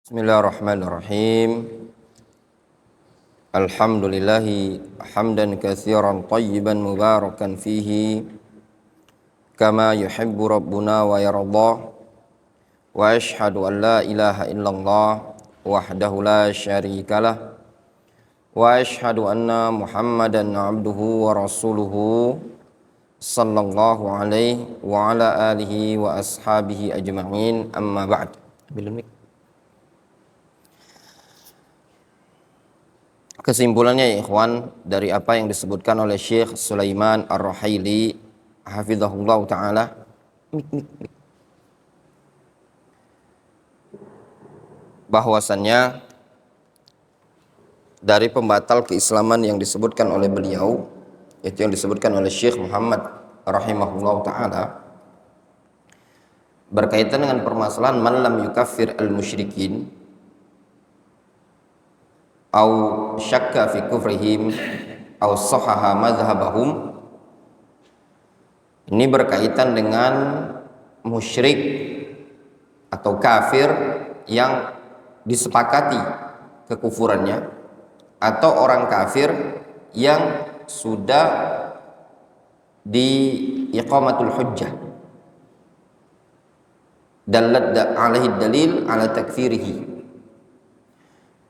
Bismillahirrahmanirrahim. Alhamdulillahi hamdan katsiran tayyiban mubarakan fihi kama yuhibbu rabbuna wa yarda. Wa ashhadu an la ilaha illallah wahdahu la syarikalah wa ashhadu anna Muhammadan abduhu wa rasuluhu sallallahu alaihi wa ala alihi wa ashabihi ajma'in, amma ba'd. Kesimpulannya ya ikhwan, dari apa yang disebutkan oleh Syekh Sulaiman Ar-Ruhaili hafizahullah ta'ala, bahwasannya dari pembatal keislaman yang disebutkan oleh beliau, yaitu yang disebutkan oleh Syekh Muhammad rahimahullah ta'ala, berkaitan dengan permasalahan man lam yukaffir al-musyrikin au syakka fi kufrihim au sahaha madhhabahum. Ini berkaitan dengan musyrik atau kafir yang disepakati kekufurannya, atau orang kafir yang sudah di iqamatul hujjah, dallat alaihi dalil ala takfirihi.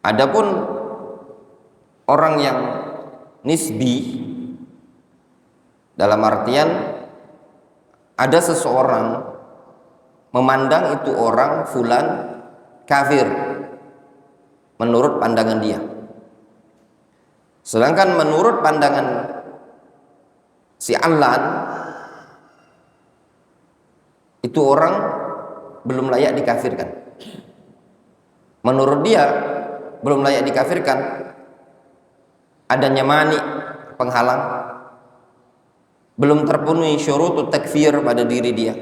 Adapun orang yang nisbi, dalam artian ada seseorang memandang itu orang fulan kafir menurut pandangan dia, sedangkan menurut pandangan si Allan itu orang belum layak dikafirkan. Menurut dia belum layak dikafirkan, adanya mani, penghalang, belum terpenuhi syurutut takfir pada diri dia.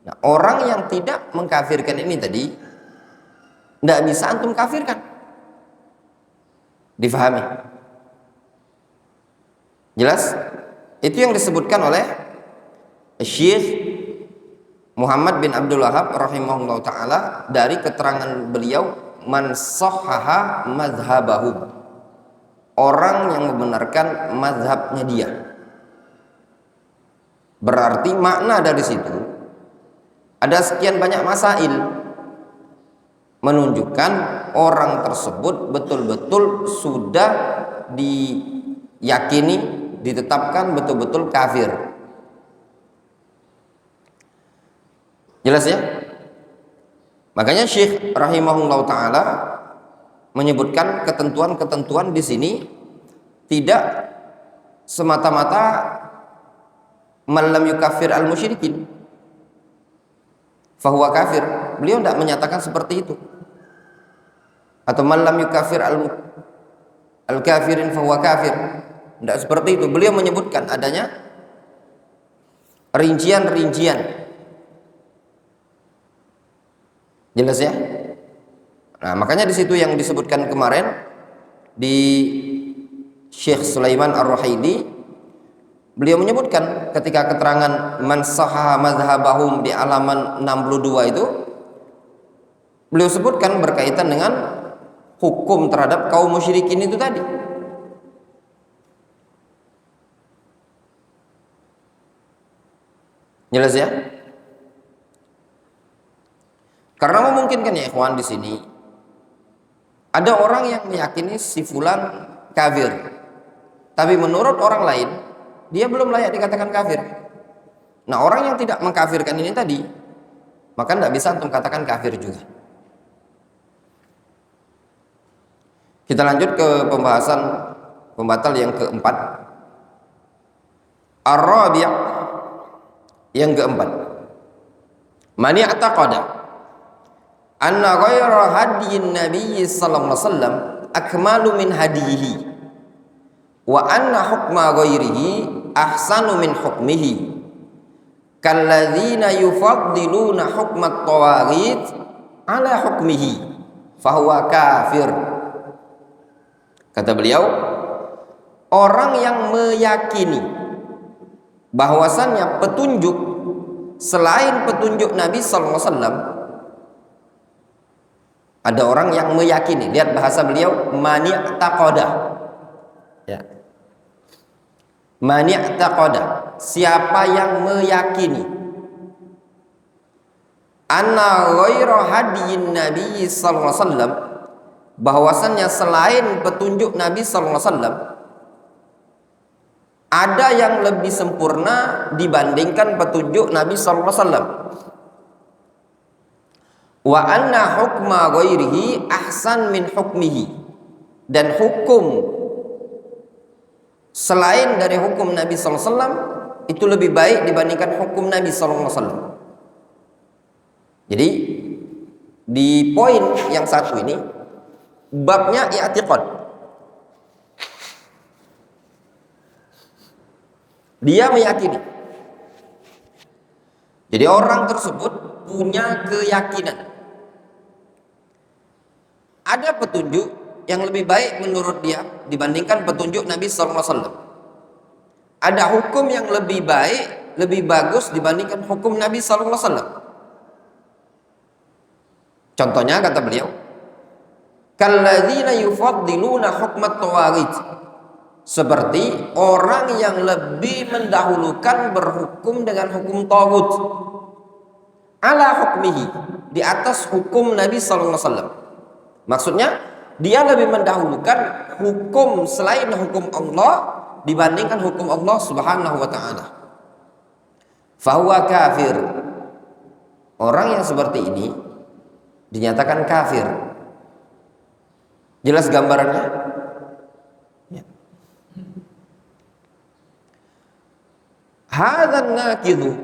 Nah, orang yang tidak mengkafirkan ini tadi tidak bisa antum kafirkan. Difahami? Jelas? Itu yang disebutkan oleh Syekh Muhammad bin Abdul Wahhab rahimahullah ta'ala dari keterangan beliau, man sahhaha madhhabahum, orang yang membenarkan mazhabnya dia. Berarti makna dari situ ada sekian banyak masail menunjukkan orang tersebut betul-betul sudah diyakini, ditetapkan betul-betul kafir. Jelas ya? Makanya Syekh rahimahullah ta'ala menyebutkan ketentuan-ketentuan di sini tidak semata-mata man lam yukaffir al-musyrikin fahuwa kafir. Beliau tidak menyatakan seperti itu. Atau man lam yukaffir al-kafirin fahuwa kafir. Tidak seperti itu. Beliau menyebutkan adanya rincian-rincian. Jelas ya? Nah, makanya di situ yang disebutkan kemarin di Syekh Sulaiman Ar-Ruhaili, beliau menyebutkan ketika keterangan man sahha madhhabahum di halaman 62 itu, beliau sebutkan berkaitan dengan hukum terhadap kaum musyrikin itu tadi. Jelas ya? Karena memungkinkan ya ikhwan, di sini ada orang yang meyakini si fulan kafir, tapi menurut orang lain dia belum layak dikatakan kafir. Nah, orang yang tidak mengkafirkan ini tadi, maka tidak bisa untuk katakan kafir juga. Kita lanjut ke pembahasan pembatal yang keempat, ar-rabi', yang keempat, man i'taqada anna ghaira hadiyin nabiyyi sallallahu alaihi wasallam akmalu min hadiyihi wa anna hukma ghairihi ahsanu min hukmihi kalladzina yufaddiluna hukmat tawaghit ala hukmihi fahuwa kafir. Kata beliau, orang yang meyakini bahwasannya petunjuk selain petunjuk Nabi sallallahu alaihi wasallam Ada orang yang meyakini. Lihat bahasa beliau, mani'taqada. Ya. Mani'taqada, siapa yang meyakini anna ghaira hadiyin Nabi sallallahu alaihi wasallam, bahwasannya selain petunjuk Nabi sallallahu alaihi wasallam ada yang lebih sempurna dibandingkan petunjuk Nabi sallallahu alaihi wasallam. Wa anna hukma ghairihi ahsan min hukmihi, dan hukum selain dari hukum Nabi sallallahu alaihi wasallam itu lebih baik dibandingkan hukum Nabi sallallahu alaihi wasallam. Jadi di poin yang satu ini babnya i'tiqad. Dia meyakini. Jadi orang tersebut punya keyakinan. Ada petunjuk yang lebih baik menurut dia dibandingkan petunjuk Nabi sallallahu alaihi wasallam. Ada hukum yang lebih baik, lebih bagus dibandingkan hukum Nabi sallallahu alaihi wasallam. Contohnya kata beliau, kalladzina yufaddiluna hukmat tawaghit, seperti orang yang lebih mendahulukan berhukum dengan hukum taghut ala hukmihi, di atas hukum Nabi sallallahu alaihi wasallam. Maksudnya dia lebih mendahulukan hukum selain hukum Allah dibandingkan hukum Allah Subhanahu wa taala. Fahuwa kafir. Orang yang seperti ini dinyatakan kafir. Jelas gambarannya? Ya. Hadzal naqidu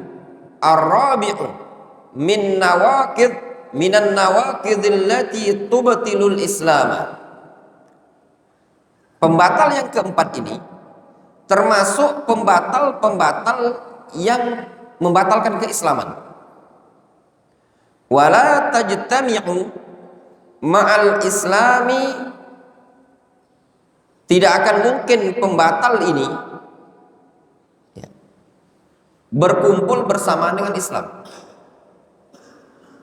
ar-rabi'u min nawaqid minan nawaqidil lati tubtilul Islam. Pembatal yang keempat ini termasuk pembatal-pembatal yang membatalkan keislaman. Wala tajtami'u ma'al islami, tidak akan mungkin pembatal ini berkumpul bersama dengan Islam.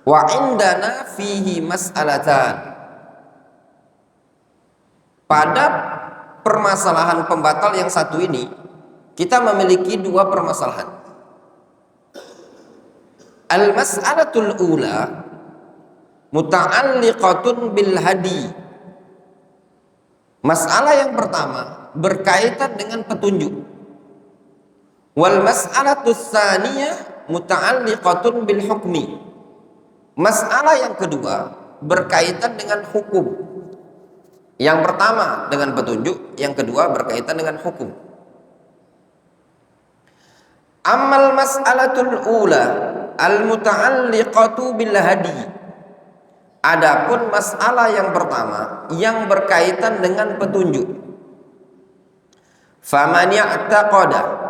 Wa indana fihi mas'alatan. Pada permasalahan pembatal yang satu ini kita memiliki dua permasalahan. Al-mas'alatul ula muta'alliqatun bil hadi. Masalah yang pertama berkaitan dengan petunjuk. Wal mas'alatus tsaniyah muta'alliqatun bil hukmi. Masalah yang kedua berkaitan dengan hukum. Yang pertama dengan petunjuk, yang kedua berkaitan dengan hukum. Amal mas'alatul ula al-muta'alliqatu bil hadi. Adapun masalah yang pertama yang berkaitan dengan petunjuk. Faman ya'taqada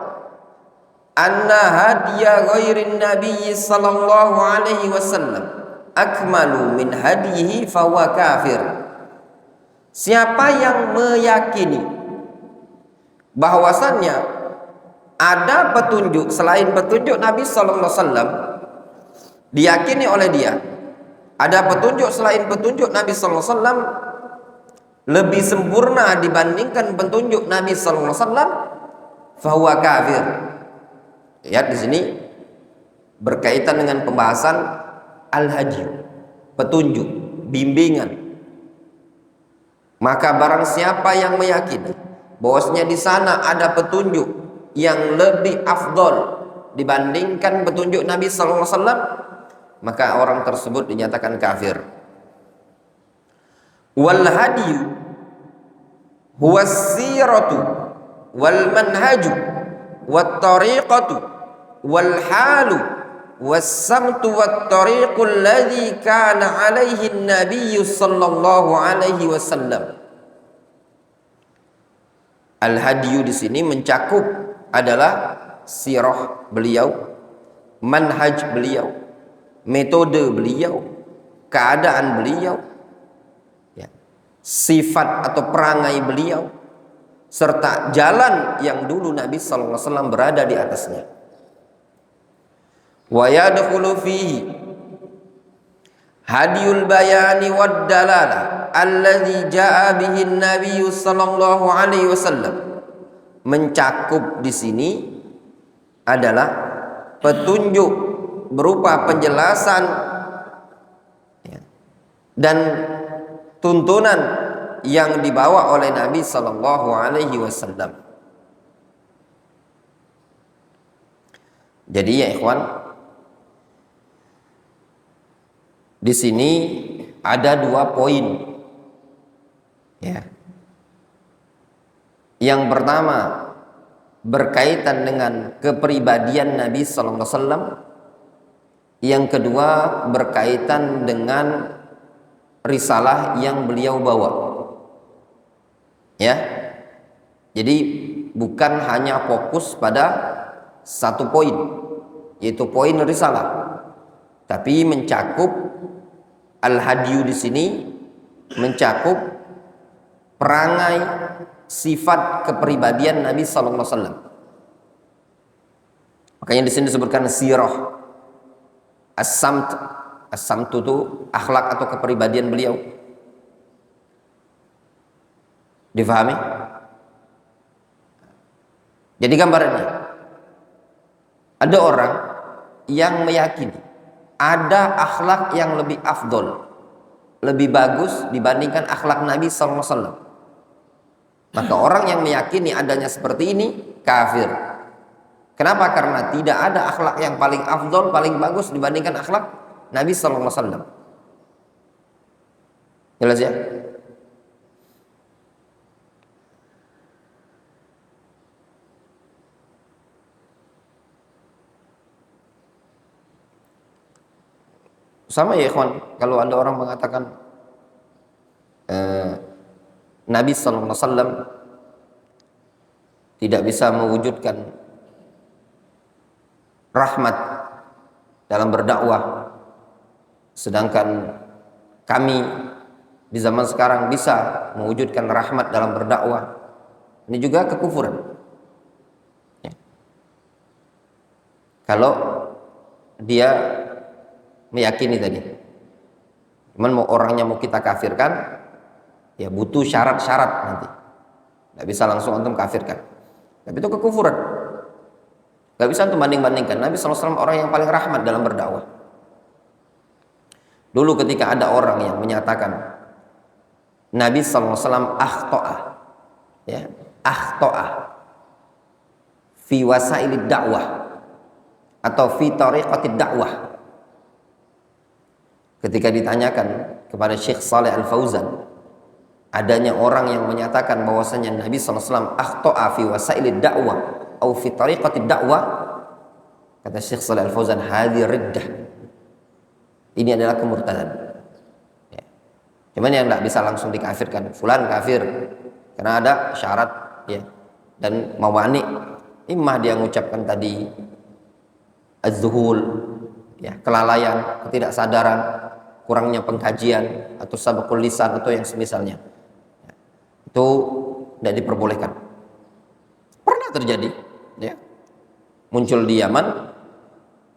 anna hadiya ghairin nabiy sallallahu alaihi wasallam akmalu min hadihi fahuwa kafir. Siapa yang meyakini bahwasannya ada petunjuk selain petunjuk Nabi sallallahu alaihi wasallam, diyakini oleh dia ada petunjuk selain petunjuk Nabi sallallahu alaihi wasallam lebih sempurna dibandingkan petunjuk Nabi sallallahu alaihi wasallam, fahuwa kafir. Lihat di sini berkaitan dengan pembahasan al-hadi, petunjuk, bimbingan. Maka barang siapa yang meyakini bahwasanya di sana ada petunjuk yang lebih afdol dibandingkan petunjuk Nabi sallallahu alaihi wasallam, maka orang tersebut dinyatakan kafir. Wal hadiyu huwa siratu wal manhaju wat tariqatu wal halu was samtu wat tariqul ladzi kana alaihi an-nabiy sallallahu alaihi wasallam. Al hadiyu di sini mencakup adalah sirah beliau, manhaj beliau, metode beliau, keadaan beliau, ya, sifat atau perangai beliau, serta jalan yang dulu Nabi sallallahu alaihi wasallam berada di atasnya. Wa yadkhulu fihi Hadiyul bayani wad dalalah alladzi jaa bihi an-nabiy sallallahu alaihi wasallam. Mencakup di sini adalah petunjuk berupa penjelasan dan tuntunan yang dibawa oleh Nabi sallallahu alaihi wasallam. Jadi ya ikhwan, di sini ada 2 poin. Ya. Yang pertama berkaitan dengan kepribadian Nabi sallallahu alaihi wasallam. Yang kedua berkaitan dengan risalah yang beliau bawa. Ya. Jadi bukan hanya fokus pada satu poin, yaitu poin risalah, tapi mencakup al-hadyu di sini mencakup perangai sifat kepribadian Nabi sallallahu alaihi wasallam. Makanya di sini disebutkan sirah. As-samt itu akhlak atau kepribadian beliau. Difahami? Jadi gambarannya, ada orang yang meyakini ada akhlak yang lebih afdol, lebih bagus dibandingkan akhlak Nabi sallallahu alaihi wasallam. Maka orang yang meyakini adanya seperti ini kafir. Kenapa? Karena tidak ada akhlak yang paling afdol, paling bagus dibandingkan akhlak Nabi sallallahu alaihi wasallam. Jelas ya? Sama ya ikhwan, kalau ada orang mengatakan Nabi sallallahu alaihi wasallam tidak bisa mewujudkan rahmat dalam berdakwah, sedangkan kami di zaman sekarang bisa mewujudkan rahmat dalam berdakwah. Ini juga kekufuran. Ya. Kalau dia meyakini tadi, cuman mau orangnya mau kita kafirkan, ya butuh syarat-syarat nanti. Nggak bisa langsung antum kafirkan. Tapi itu kekufuran. Gak bisa untuk banding-bandingkan. Nabi SAW orang yang paling rahmat dalam berdakwah. Dulu ketika ada orang yang menyatakan Nabi SAW akhto'a, ya, akhto'a fi wasailid dakwah atau fi tariqatid dakwah. Ketika ditanyakan kepada Syekh Saleh Al-Fauzan, adanya orang yang menyatakan bahwasanya Nabi SAW akhto'a fi wasailid dakwah atau fi tariqatid dakwah, kata Syekh Shalih Al-Fauzan, hadhi riddah, ini adalah kemurtadan. Ya. Cuman yang tidak bisa langsung dikafirkan, fulan kafir, karena ada syarat, ya, dan mawani. Imah dia mengucapkan tadi az-zuhul, ya, kelalaian, ketidaksadaran, kurangnya pengkajian atau sabaqul lisan atau yang semisalnya. Ya. Itu tidak diperbolehkan. Pernah terjadi, ya, muncul di Yaman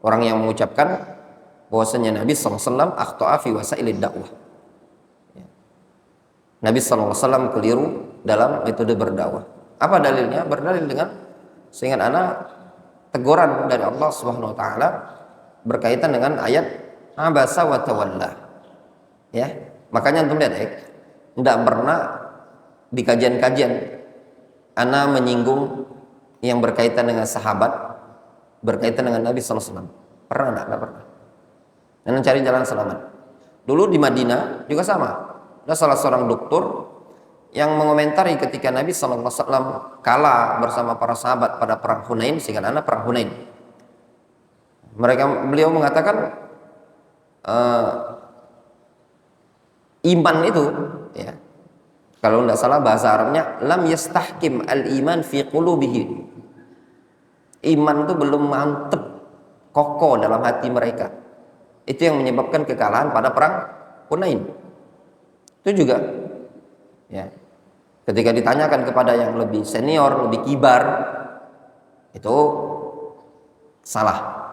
orang yang mengucapkan bahwasanya Nabi SAW akhto'a fi wasailid dakwah. Ya. Nabi SAW keliru dalam metode berdakwah. Apa dalilnya? Berdalil dengan seingat anak teguran dari Allah Subhanahu wa taala berkaitan dengan ayat abasa wa tawalla. Ya, makanya antum lihat, tidak pernah di kajian-kajian ana menyinggung yang berkaitan dengan sahabat, berkaitan dengan Nabi SAW. Pernah enggak pernah. Dan mencari jalan selamat. Dulu di Madinah juga sama. Ada salah seorang doktor yang mengomentari ketika Nabi SAW kalah bersama para sahabat pada perang Hunain, sehingga anak perang Hunain. Beliau mengatakan iman itu, ya, kalau tidak salah bahasa Arabnya, lam yastahkim al-iman fi qulubihi. Iman itu belum mantep, kokoh dalam hati mereka. Itu yang menyebabkan kekalahan pada perang Hunain. Itu juga, ya, ketika ditanyakan kepada yang lebih senior, lebih kibar, itu salah.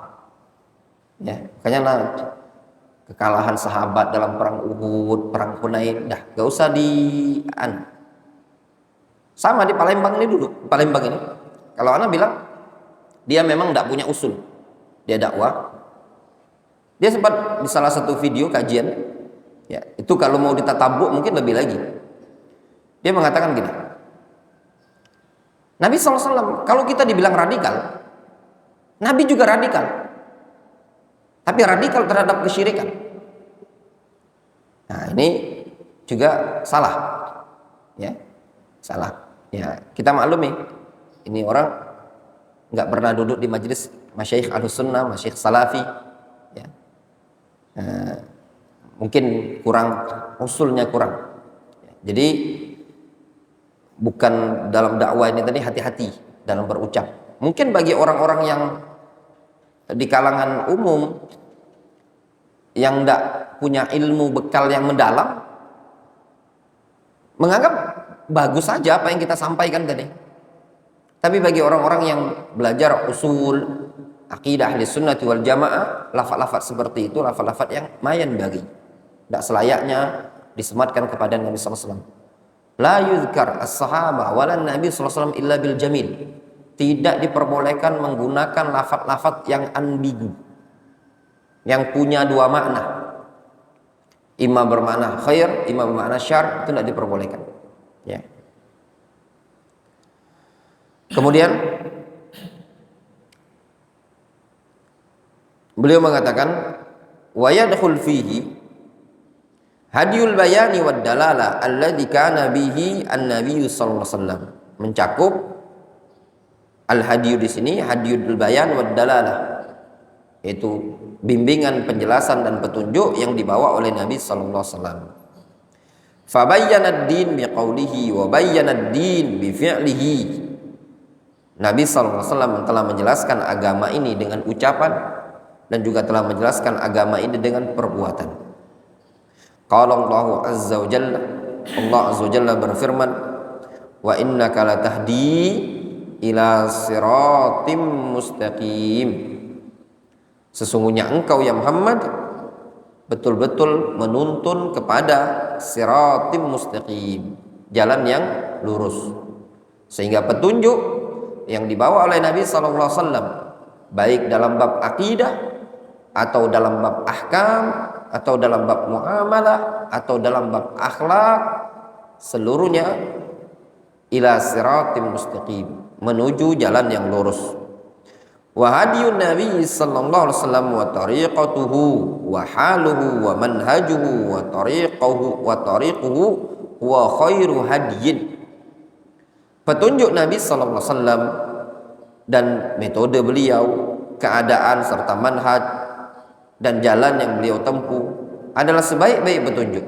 Ya, makanya kekalahan sahabat dalam perang Uhud, perang Hunain, dah gak usah sama di Palembang ini dulu. Palembang ini, kalau anak bilang dia memang tidak punya usul, dia dakwah. Dia sempat di salah satu video kajian, ya itu kalau mau ditatabuk mungkin lebih lagi. Dia mengatakan gini, Nabi SAW, kalau kita dibilang radikal, Nabi juga radikal, tapi radikal terhadap kesyirikan. Nah ini juga salah, ya salah. Ya kita maklumi, ini orang nggak pernah duduk di majelis masyayikh Ahlussunnah, masyayikh Salafi, ya. Mungkin kurang usulnya kurang. Jadi bukan dalam dakwah ini tadi, hati-hati dalam berucap. Mungkin bagi orang-orang yang di kalangan umum yang tidak punya ilmu bekal yang mendalam, menganggap bagus saja apa yang kita sampaikan tadi. Tapi bagi orang-orang yang belajar usul akidah ahli sunnati wal jamaah, lafaz-lafaz seperti itu lafaz-lafaz yang mayan bagi, tidak selayaknya disematkan kepada Nabi SAW. La yuzkar as-sahabah walan Nabi SAW illa bil jamil. Tidak diperbolehkan menggunakan lafaz-lafaz yang ambigu, yang punya dua makna, imma bermakna khair, imma bermakna syar, itu tidak diperbolehkan, ya. Kemudian beliau mengatakan wa yadkhul fihi hadiyul bayani wad dalala alladzi kana bihi an-nabiy sallallahu alaihi wasallam. Mencakup al-hadiyu di sini, hadiyul bayan wad dalalah, yaitu bimbingan, penjelasan dan petunjuk yang dibawa oleh Nabi sallallahu alaihi wasallam. Fa bayyana ad-din biqaulihi wa bayyana ad-din bi fi'lihi. Nabi sallallahu alaihi wasallam telah menjelaskan agama ini dengan ucapan dan juga telah menjelaskan agama ini dengan perbuatan. Qala Allah azza wa jalla, Allah azza wa jalla berfirman, wa innaka latahdi ila siratim mustaqim. Sesungguhnya engkau ya Muhammad betul-betul menuntun kepada siratim mustaqim, jalan yang lurus. Sehingga petunjuk yang dibawa oleh Nabi SAW, baik dalam bab akidah atau dalam bab ahkam atau dalam bab muamalah atau dalam bab akhlak, seluruhnya ila siratim mustaqim, menuju jalan yang lurus. Wa hadiyun Nabi sallallahu alaihi wasallam wa tariqatuhu wa haluhu wa manhajuhu wa tariquhu wa khairu hadiyin. Petunjuk Nabi sallallahu alaihi wasallam dan metode beliau, keadaan serta manhaj dan jalan yang beliau tempuh adalah sebaik-baik petunjuk.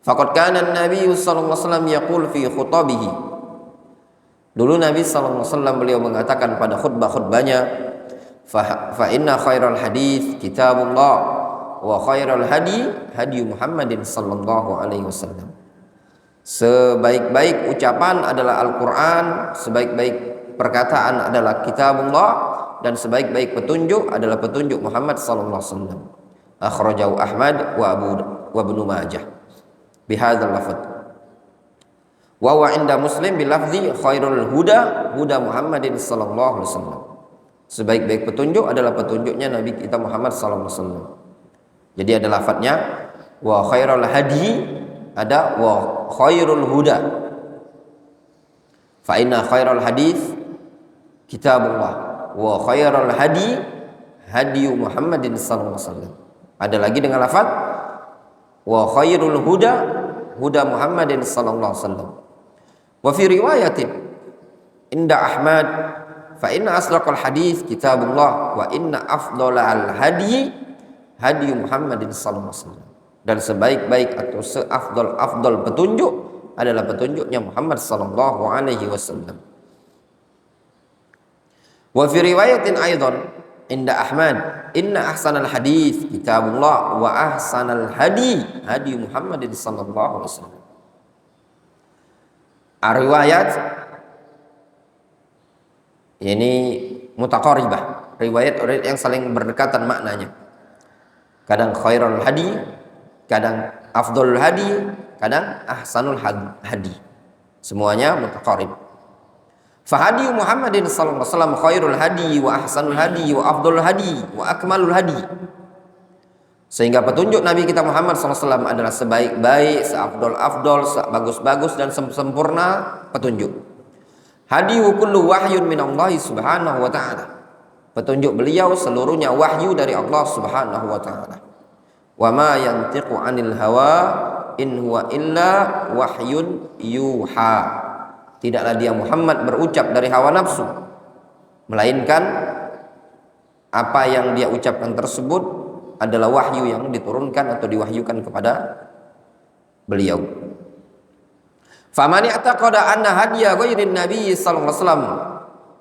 Faqad kana an-nabiy sallallahu alaihi wasallam yaqul fi khutabihi. Dulu Nabi sallallahu alaihi wasallam beliau mengatakan pada khutbah-khutbahnya, fa inna khairal hadits kitabullah wa khairal hadi hadi Muhammadin sallallahu alaihi wasallam. Sebaik-baik ucapan adalah Al-Quran, sebaik-baik perkataan adalah kitabullah, dan sebaik-baik petunjuk adalah petunjuk Muhammad sallallahu alaihi wasallam. Akhrajahu Ahmad wa Ibnu Majah bihadzal lafadz. Wa huwa inda Muslim bil lafzi khairul huda huda Muhammadin sallallahu alaihi wasallam. Sebaik-baik petunjuk adalah petunjuknya Nabi kita Muhammad sallallahu alaihi wasallam. Jadi ada lafadznya wa khairul hadi, ada wa khairul huda. Fa inna khairal hadits kitabullah wa khairul hadi hadi Muhammadin sallallahu alaihi wasallam. Ada lagi dengan lafaz wa khairul huda huda Muhammadin sallallahu alaihi wasallam. Wa fi riwayatin inda Ahmad fa inna asdaqal hadits kitabullah wa inna afdhalal hadi hadi Muhammadin sallallahu alaihi wasallam. Dan sebaik-baik atau seafdal petunjuk adalah petunjuknya Muhammad sallallahu alaihi wasallam. Wa fi riwayatin aidan inda Ahmad inna ahsanal hadits kitabullah wa ahsanal hadi hadi Muhammadin sallallahu alaihi wasallam. Riwayat ini mutaqaribah, riwayat yang saling berdekatan maknanya. kadang khairul hadi, kadang afdalul hadi, kadang ahsanul hadi. Semuanya mutaqarrib. Fahadi Muhammadin sallallahu alaihi wasallam khairul hadi wa ahsanul hadi wa afdalul hadi wa akmalul hadi. Sehingga petunjuk Nabi kita Muhammad SAW adalah sebaik-baik, seafdol-afdol, sebagus-bagus dan sempurna petunjuk. Hadiyu kullu wahyun minallahi subhanahu wa ta'ala. Petunjuk beliau seluruhnya wahyu dari Allah subhanahu wa ta'ala. Wa ma yantiqu anil hawa in huwa illa wahyun yuha. Tidaklah dia Muhammad berucap dari hawa nafsu, melainkan apa yang dia ucapkan tersebut adalah wahyu yang diturunkan atau diwahyukan kepada beliau. Faman i'taqada anna hadiya ghairin nabiy sallallahu alaihi wasallam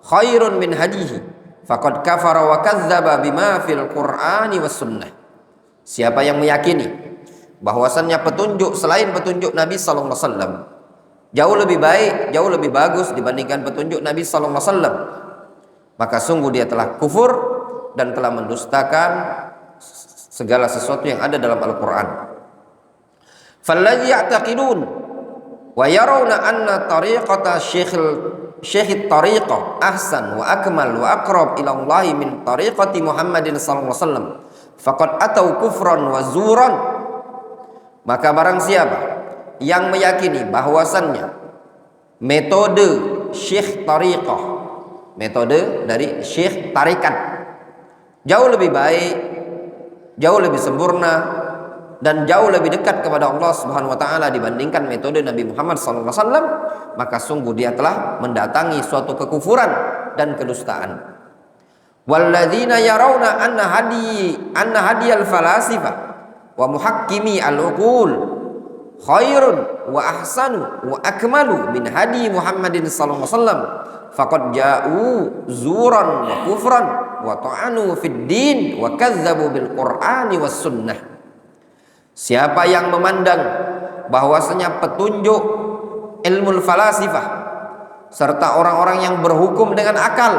khairun min hadihi faqad kafara wa kadzdzaba bima fil Qur'ani was sunnah. Siapa yang meyakini bahwasannya petunjuk selain petunjuk Nabi sallallahu alaihi wasallam jauh lebih baik, jauh lebih bagus dibandingkan petunjuk Nabi sallallahu alaihi wasallam, maka sungguh dia telah kufur dan telah mendustakan segala sesuatu yang ada dalam Al-Quran. Falladzi ya'taqidun wa yarawna anna tariqata syekh tariqah ahsan wa akmal wa aqrab ila Allah min tariqati Muhammadin sallallahu alaihi wasallam faqad atau kufran wa zuran. Maka barang siapa yang meyakini bahwasannya metode syekh tariqah, metode dari syekh tarikat jauh lebih baik, jauh lebih sempurna dan jauh lebih dekat kepada Allah Subhanahu wa taala dibandingkan metode Nabi Muhammad sallallahu alaihi wasallam, maka sungguh dia telah mendatangi suatu kekufuran dan kedustaan. Walladzina yarawna anna hadiyal falasifah wa muhakkimi al-uqul khairun wa ahsanu wa akmalu min hadi Muhammadin sallallahu alaihi wasallam faqad ja'u zuran wa kufran wa ta'anu fid din wa kazzabu bil Qur'ani was sunnah. Siapa yang memandang bahwasanya petunjuk ilmu falasifah serta orang-orang yang berhukum dengan akal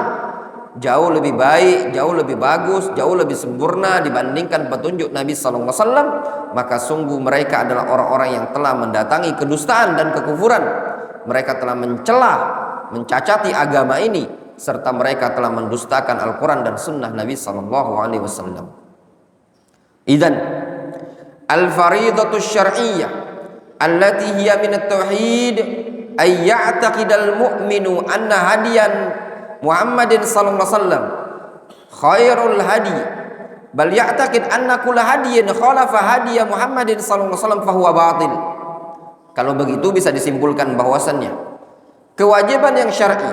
jauh lebih baik, jauh lebih bagus, jauh lebih sempurna dibandingkan petunjuk Nabi sallallahu alaihi wasallam, maka sungguh mereka adalah orang-orang yang telah mendatangi kedustaan dan kekufuran. Mereka telah mencela, mencacati agama ini, serta mereka telah mendustakan Al-Quran dan Sunnah Nabi sallallahu alaihi wasallam. Idzan al-faridatu syar'iyyah allati hiya min at-tauhid ay ya'taqidal mu'minu anna hadiyan Muhammadin sallallahu alaihi wasallam khairul hadi bal ya'taqid anna kulla hadiyin khalafa hadiya Muhammadin sallallahu alaihi wasallam fahuwa batil. Kalau begitu bisa disimpulkan bahwasannya kewajiban yang syar'i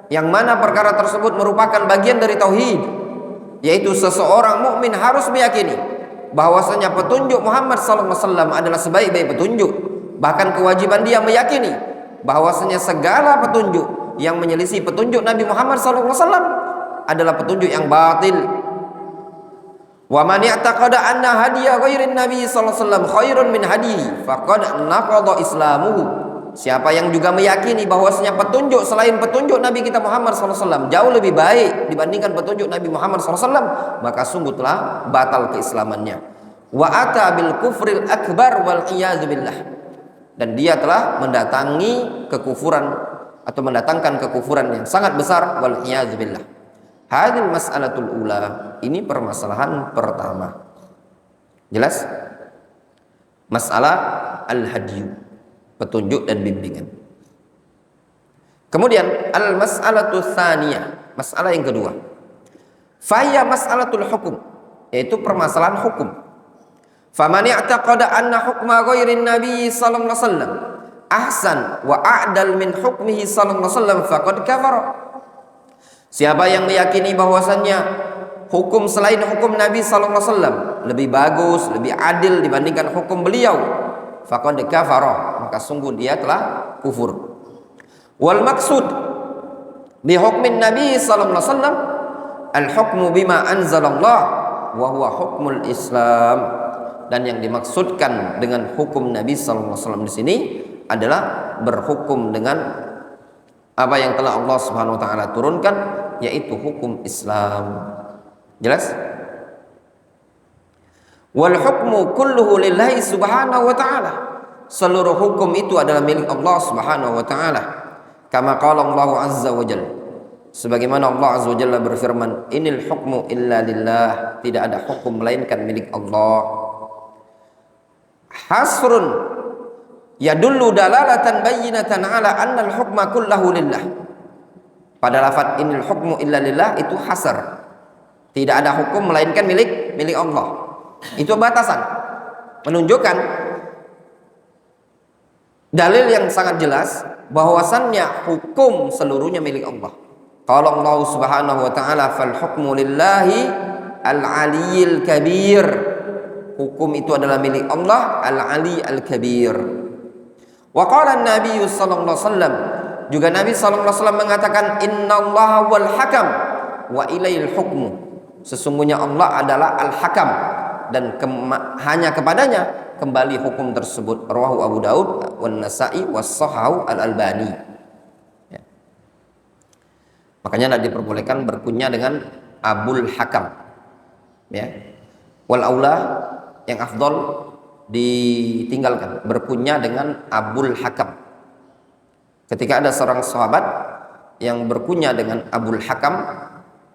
yang mana perkara tersebut merupakan bagian dari tauhid, yaitu seseorang mukmin harus meyakini bahwasanya petunjuk Muhammad sallallahu alaihi wasallam adalah sebaik-baik petunjuk. Bahkan kewajiban dia meyakini bahwasanya segala petunjuk yang menyelisih petunjuk Nabi Muhammad sallallahu alaihi wasallam adalah petunjuk yang batil. Wa man i'taqada anna hadiya ghairin nabi sallallahu alaihi wasallam khairun min hadihi faqad naqadha islamuhu. Siapa yang juga meyakini bahwasanya petunjuk selain petunjuk Nabi kita Muhammad sallallahu alaihi wasallam jauh lebih baik dibandingkan petunjuk Nabi Muhammad sallallahu alaihi wasallam, maka sungguh telah batal keislamannya. Wa ata bil kufril akbar wal iyaz billah. Dan dia telah mendatangi kekufuran atau mendatangkan kekufuran yang sangat besar, wal iyaz billah. Hadil mas'alatul ula, ini permasalahan pertama. Jelas? Masalah al-hadiyu, petunjuk dan bimbingan. Kemudian al-mas'alatu tsaniyah, masalah yang kedua. Faya mas'alatul hukum, yaitu permasalahan hukum. Faman i'taqada anna hukma ghairin nabi sallallahu alaihi wasallam ahsan wa a'dal min hukmihi sallallahu alaihi wasallam faqad kafara. Siapa yang meyakini bahwasannya hukum selain hukum Nabi sallallahu alaihi wasallam lebih bagus, lebih adil dibandingkan hukum beliau, faqad kafara, maka sungguh dia telah kufur. Wal maksud bi hukmin Nabi sallallahu alaihi wasallam al hukmu bima anzalallah wa huwa hukmul Islam. Dan yang dimaksudkan dengan hukum Nabi sallallahu alaihi wasallam di sini adalah berhukum dengan apa yang telah Allah Subhanahu wa taala turunkan, yaitu hukum Islam. Jelas? Wal hukmu kulluhu lillahi subhanahu wa ta'ala. Seluruh hukum itu adalah milik Allah subhanahu wa ta'ala. Kama qala Allah azza wa jalla, sebagaimana Allah azza wa jalla berfirman, inil hukmu illa lillah, tidak ada hukum melainkan milik Allah. Hasrun yadullu dalalatan bayyinatan ala anna al-hukma kullahu lillah. Pada lafaz inil hukmu illa lillah itu hasar, tidak ada hukum melainkan milik Allah. Itu batasan, menunjukkan dalil yang sangat jelas bahwasannya hukum seluruhnya milik Allah. Qala Allah subhanahu wa ta'ala, fal hukmu lillahi al-aliyyil kabir. Hukum itu adalah milik Allah al-ali al-kabir. Wa qala an-nabiy sallallahu alaihi wasallam, juga Nabi sallallahu alaihi wasallam mengatakan, innallaha wal hakam wa ilaihil hukmu. Sesungguhnya Allah adalah al-hakam dan hanya kepadanya kembali hukum tersebut. Rawahu Abu Daud wan Nasa'i was Sahahu al-Albani. Ya. Makanya tidak diperbolehkan berkunyah dengan Abul Hakam. Ya. Wal aula, yang afdal ditinggalkan berkunyah dengan Abul Hakam. Ketika ada seorang sahabat yang berkunyah dengan Abul Hakam,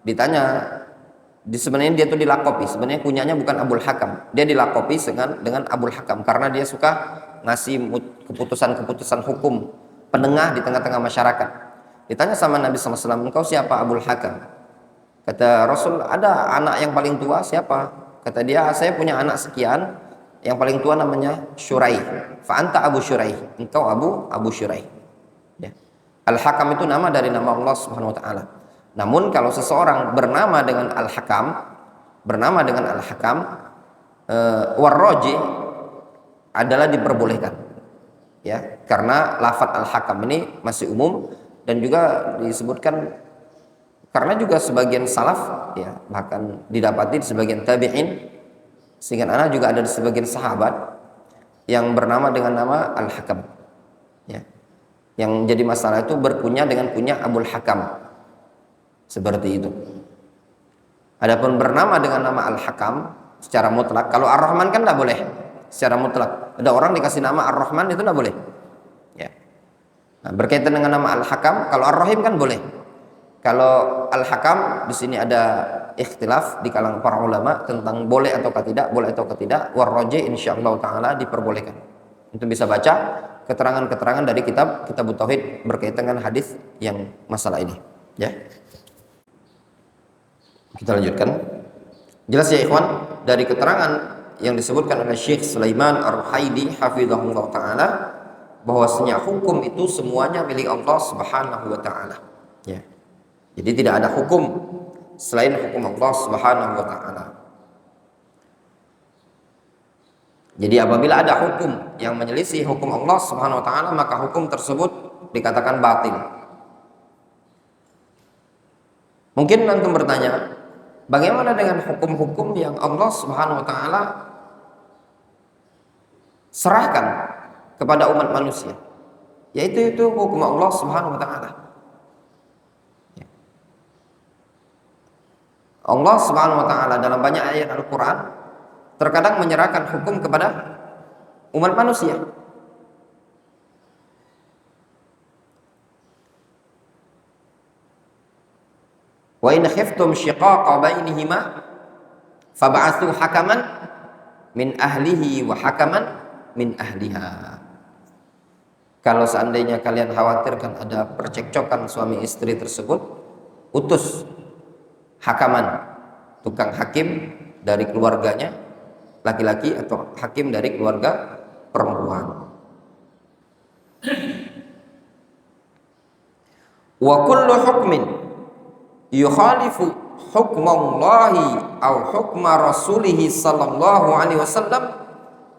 ditanya, sebenarnya dia tuh dilakopi, sebenarnya kunyahnya bukan Abul Hakam, dia dilakopi dengan Abul Hakam karena dia suka ngasih keputusan-keputusan hukum penengah di tengah-tengah masyarakat. Ditanya sama Nabi SAW, engkau siapa? Abul Hakam. Kata Rasul, ada anak yang paling tua, siapa? Kata dia, saya punya anak sekian, yang paling tua namanya Syuraih. Fa anta Abu Syuraih, engkau Abu Syuraih. Ya. Al-Hakam itu nama dari nama Allah Subhanahu wa taala. Namun kalau seseorang bernama dengan Al-Hakam, warroji adalah diperbolehkan, ya, karena lafaz Al-Hakam ini masih umum dan juga disebutkan karena juga sebagian salaf, ya, bahkan didapati di sebagian tabi'in, sehingga anak juga ada di sebagian sahabat yang bernama dengan nama Al-Hakam, ya. Yang jadi masalah itu berkunyah dengan kunyah Abul Hakam. Seperti itu. Adapun bernama dengan nama Al-Hakam secara mutlak, kalau Ar-Rahman kan tidak boleh secara mutlak. Ada orang dikasih nama Ar-Rahman itu tidak boleh. Ya. Nah, berkaitan dengan nama Al-Hakam, kalau Ar-Rahim kan boleh. Kalau Al-Hakam di sini ada ikhtilaf di kalangan para ulama tentang boleh atau tidak, Warroji insyaallah taala diperbolehkan. Itu bisa baca keterangan-keterangan dari kitab Tauhid berkaitan dengan hadis yang masalah ini. Ya. Kita lanjutkan. Jelas ya ikhwan, dari keterangan yang disebutkan oleh Syekh Sulaiman Ar-Ruhaidi hafizahullah taala, bahwasanya hukum itu semuanya milik Allah Subhanahu wa taala. Ya. Jadi tidak ada hukum selain hukum Allah Subhanahu wa taala. Jadi apabila ada hukum yang menyelisih hukum Allah Subhanahu wa taala, maka hukum tersebut dikatakan batil. Mungkin antum bertanya, bagaimana dengan hukum-hukum yang Allah Subhanahu wa taala serahkan kepada umat manusia? Yaitu hukum Allah Subhanahu wa taala. Allah Subhanahu wa taala dalam banyak ayat Al-Qur'an terkadang menyerahkan hukum kepada umat manusia. Wa in khiftum shiqaqa bainihima fab'atsu hakaman min ahlihi wa hakaman min ahliha. Kalau seandainya kalian khawatirkan ada percekcokan suami istri tersebut, utus hakaman, tukang hakim dari keluarganya laki-laki atau hakim dari keluarga perempuan. Wa kullu hukmin yukhalifu hukmallahi aw hukma rasulihi sallallahu alaihi wasallam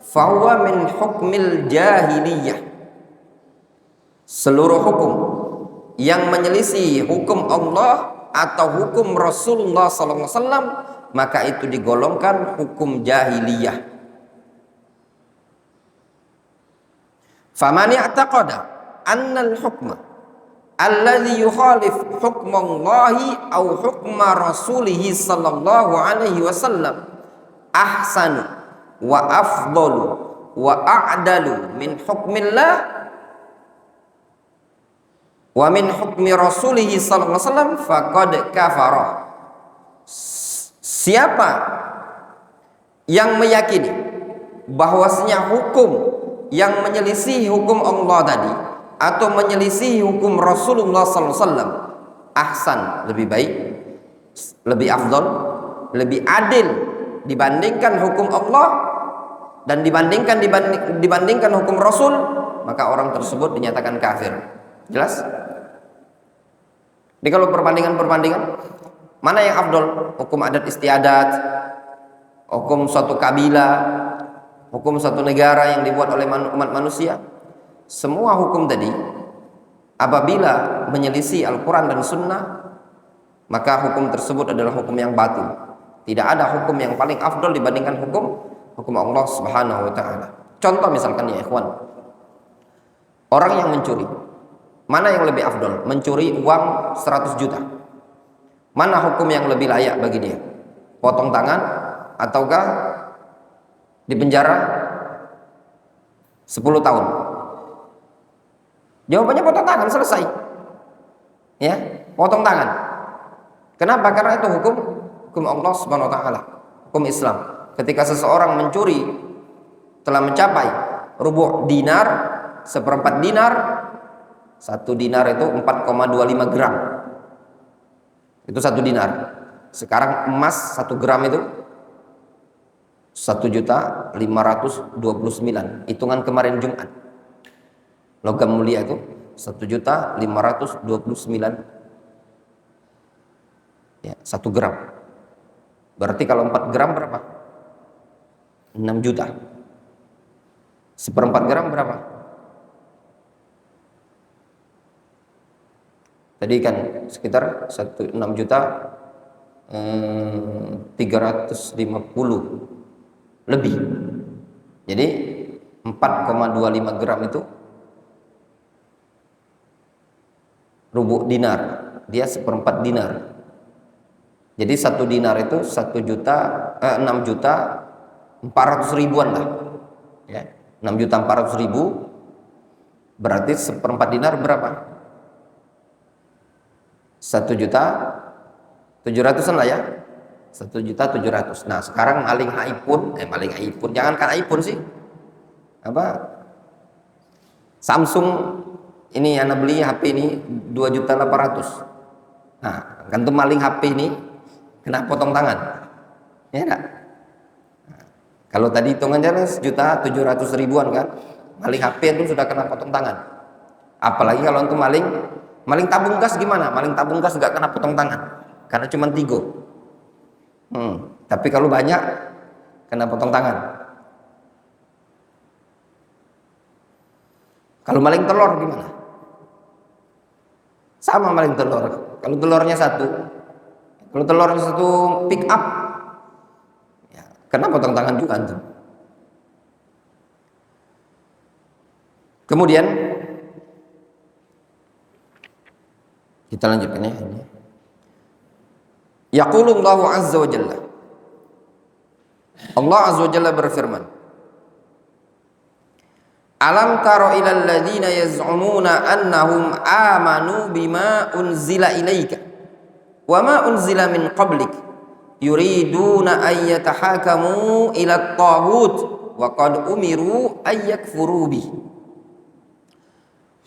fahuwa min hukmil jahiliyah. Seluruh hukum yang menyelisih hukum Allah atau hukum Rasulullah sallallahu alaihi wasallam, maka itu digolongkan hukum jahiliyah. Faman i'taqada anna al-hukma alladhi yukhalif hukmallahi aw hukma rasulih sallallahu alaihi wasallam ahsanu wa afdalu wa a'dalu min hukmillah wa min hukmi rasulih sallallahu alaihi wasallam faqad kafara. Siapa yang meyakini bahwasanya hukum yang menyelisih hukum Allah tadi atau menyelisih hukum Rasulullah sallallahu alaihi wasallam ahsan, lebih baik, lebih afdal, lebih adil dibandingkan hukum Allah dan dibandingkan hukum Rasul, maka orang tersebut dinyatakan kafir. Jelas? Jadi kalau perbandingan mana yang afdal? Hukum adat istiadat, hukum suatu kabilah, hukum suatu negara yang dibuat oleh umat manusia. Semua hukum tadi apabila menyelisih Al-Quran dan Sunnah, maka hukum tersebut adalah hukum yang batil. Tidak ada hukum yang paling afdal dibandingkan hukum Allah Subhanahu wa taala. Contoh misalkan ya ikhwan, orang yang mencuri, mana yang lebih afdal? Mencuri uang 100 juta. Mana hukum yang lebih layak bagi dia? Potong tangan ataukah dipenjara 10 tahun? Jawabannya potong tangan, selesai. Ya, potong tangan. Kenapa? Karena itu hukum Allah Subhanahu wa taala, hukum Islam. Ketika seseorang mencuri telah mencapai rubu' dinar, seperempat dinar, 1 dinar itu 4,25 gram. Itu 1 dinar. Sekarang emas 1 gram itu 1.529.000. Hitungan kemarin Jumat. Logam mulia itu 1.529.000. Ya, 1 gram. Berarti kalau 4 gram berapa? 6 juta. Seperempat gram berapa? Tadi kan sekitar 6 juta 350 lebih. Jadi 4,25 gram itu rubu' dinar, dia seperempat dinar. Jadi 1 dinar itu 6 juta 400 ribuan lah ya. 6 juta 400 ribu berarti seperempat dinar berapa? 1.700.000 lah ya, 1.700.000. Nah sekarang maling iPhone, jangankan iPhone sih, apa Samsung ini anak beli HP ini 2.800.000. Nah kan tuh maling HP ini kena potong tangan, ya enggak? Nah, kalau tadi hitungannya 1.700.000-an kan, maling HP itu sudah kena potong tangan. Apalagi kalau untuk maling tabung gas gimana? Maling tabung gas nggak kena potong tangan karena cuma 3. Tapi kalau banyak kena potong tangan. Kalau maling telur gimana? Sama maling telur. Kalau telurnya satu pick up, ya, kena potong tangan juga tuh. Kemudian kita lanjutkan ya. Yaqulullahu azza wa jalla. Allah azza wa jalla berfirman, Alam tara ilal ladzina yaz'umuna annahum amanu bima unzila ilaika wa ma unzila min qablik yuriduna an yatahakamu ila at-taghut wa qad umiru ay yakfuru bihi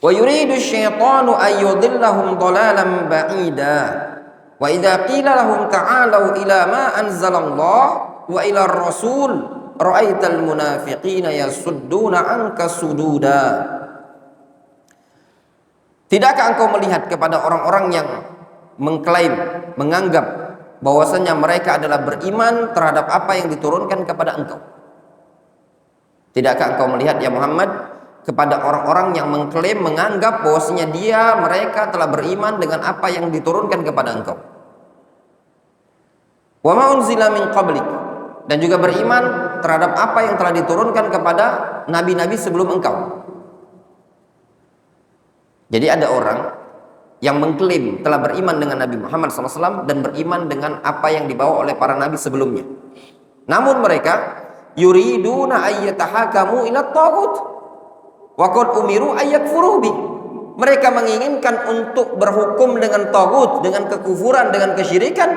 wa yuridu asy-syaitanu ay yudillahum dhalalan ba'ida wa idza qila lahum ta'alu ila ma anzalallah wa ila ar-rasul ra'aital munafiqina yasudduna anka sududa. Tidakkah engkau melihat kepada orang-orang yang mengklaim, menganggap bahwasanya mereka adalah beriman terhadap apa yang diturunkan kepada engkau? Tidakkah engkau melihat ya Muhammad kepada orang-orang yang mengklaim, menganggap bahwasanya mereka telah beriman dengan apa yang diturunkan kepada engkau? Wa ma unzila min qablik, dan juga beriman terhadap apa yang telah diturunkan kepada nabi-nabi sebelum engkau. Jadi ada orang yang mengklaim telah beriman dengan Nabi Muhammad SAW dan beriman dengan apa yang dibawa oleh para nabi sebelumnya. Namun mereka yuriduna ayyatahakamu ila taghut wa qad umiru ayyakfuru bi. Mereka menginginkan untuk berhukum dengan taghut, dengan kekufuran, dengan kesyirikan,